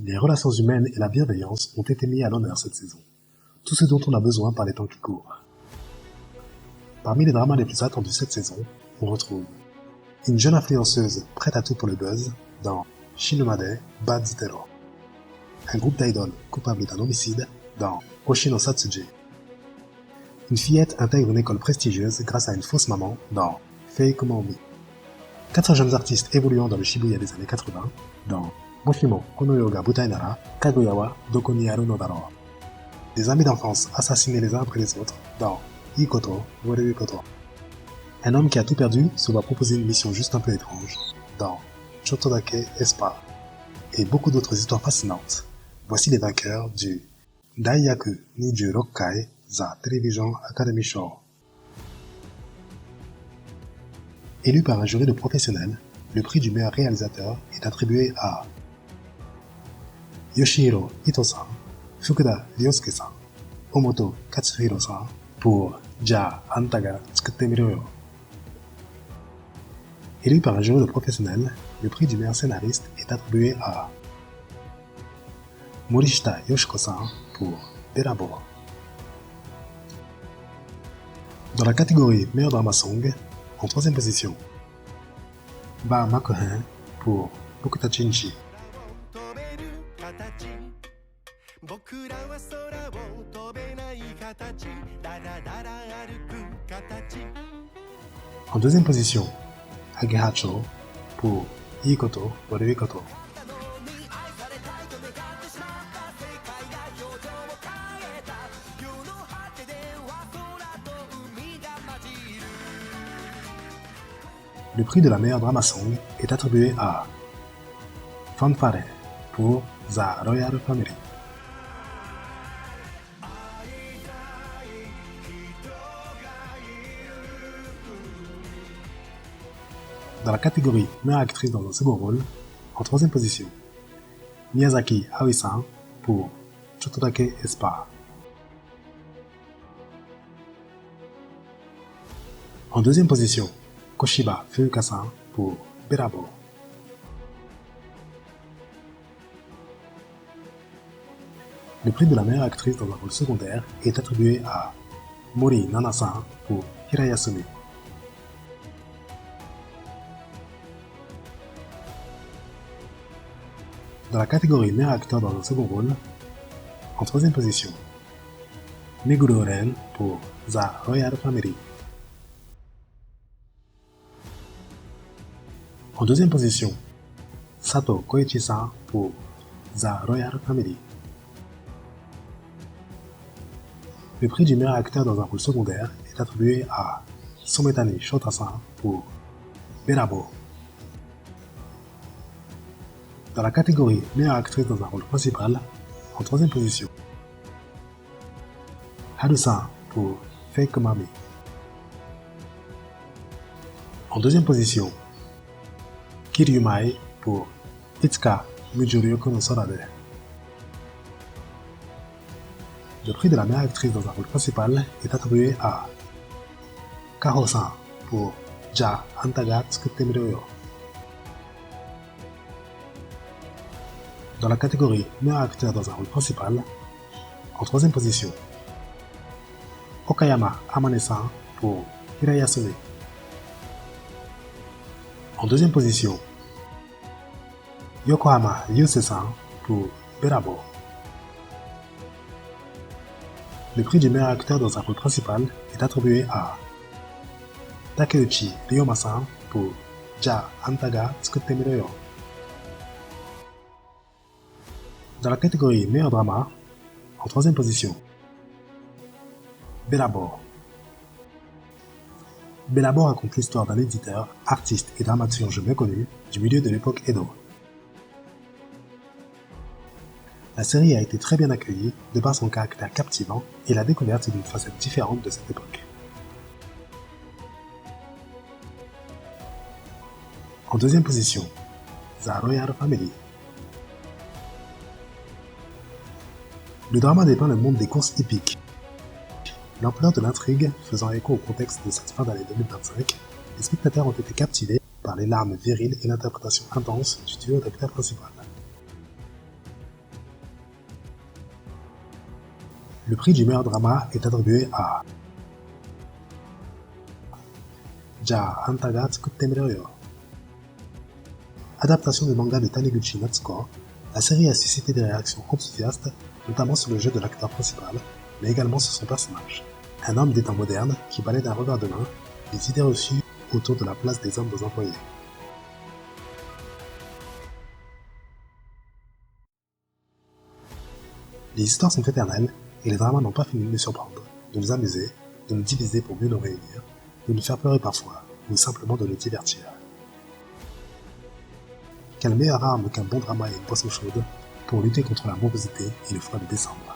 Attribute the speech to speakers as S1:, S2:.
S1: Les relations humaines et la bienveillance ont été mis à l'honneur cette saison. Tout ce dont on a besoin par les temps qui courent. Parmi les dramas les plus attendus cette saison, on retrouve une jeune influenceuse prête à tout pour le buzz dans Shinumade Bad Zero. Un groupe d'idoles coupable d'un homicide dans Oshino Satsuji. Une fillette intègre une école prestigieuse grâce à une fausse maman dans Fake Mommy. 4 jeunes artistes évoluant dans le Shibuya des années 80 dans Moshimo Kono Yo ga Butai Nara Kaguya wa Doko ni Aru no Daro. Des amis d'enfance assassinés les uns après les autres dans Ikoto Woreu Koto. Un homme qui a tout perdu se voit proposer une mission juste un peu étrange dans Chotodake Espa. Et beaucoup d'autres histoires fascinantes. Voici les vainqueurs du Daiyaku 26 Kai The Television Academy Show. Élu par un jury de professionnels, le prix du meilleur réalisateur est attribué à Yoshihiro Ito-san, Fukuda Ryosuke-san, Omoto Katsuhiro-san pour Ja Anta ga Tsukutte Miro yo. Élu par un jury de professionnels, le prix du meilleur scénariste est attribué à Morishita Yoshiko-san pour Berabo. Dans la catégorie meilleur drama song, en 3ème position, Ba Makohen pour Bokutachi Nishi. En 2ème position, Agehacho pour Ikoto Woreu Koto. Le prix de la meilleure drama song est attribué à Fanfare pour The Royal Family. Dans la catégorie meilleure actrice dans un second rôle, en 3ème position, Miyazaki Aoi-san pour Chotodake Espa. En 2ème position, Koshiba Furuka-san pour Berabo. Le prix de la meilleure actrice dans un rôle secondaire est attribué à Mori Nana-san pour Hirayasumi. Dans la catégorie meilleur acteur dans un second rôle, en 3ème position, Meguro Ren pour The Royal Family. En 2ème position, Sato Koichi-san pour The Royal Family. Le prix du meilleur acteur dans un rôle secondaire est attribué à Sometani Shota-san pour Berabo. Dans la catégorie meilleure actrice dans un rôle principal, en 3ème position, Haru-san pour Fake Mommy. En 2ème position, Kiryumai pour Itsuka Mujoryoko no Sora de. Le prix de la meilleure actrice dans un rôle principal est attribué à Kaho-san pour Ja Anta ga Tsukutte Miro yo. Dans la catégorie meilleur acteur dans un rôle principal, en 3ème position, Okayama Amane-san pour Hirayasumi. En 2ème position, Yokohama Yuse-san pour Berabo. Le prix du meilleur acteur dans un rôle principal est attribué à Takeuchi Ryoma-san pour Ja Anta ga Tsukutte Miro yo. Dans la catégorie meilleur drama, en 3ème position, Bellabor. Bellabor raconte l'histoire d'un éditeur, artiste et dramaturge méconnu du milieu de l'époque Edo. La série a été très bien accueillie de par son caractère captivant et la découverte d'une facette différente de cette époque. En 2ème position, The Royal Family. Le drama dépeint le monde des courses hippiques. L'ampleur de l'intrigue faisant écho au contexte de cette fin d'année 2025, les spectateurs ont été captivés par les larmes viriles et l'interprétation intense du duo d'acteurs principal. Le prix du meilleur drama est attribué à Ja Hanta ga Tsukutte Miro yo. Adaptation du manga de Taniguchi Natsuko, la série a suscité des réactions enthousiastes, notamment sur le jeu de l'acteur principal, mais également sur son personnage. Un homme des temps modernes qui balaie d'un revers de main les idées reçues autour de la place des hommes aux employés. Les histoires sont éternelles et les dramas n'ont pas fini de nous surprendre, de nous amuser, de nous diviser pour mieux nous réunir, de nous faire pleurer parfois, ou simplement de nous divertir. Quelle meilleure arme qu'un bon drama et une boisson chaude pour lutter contre la morosité et le froid de décembre.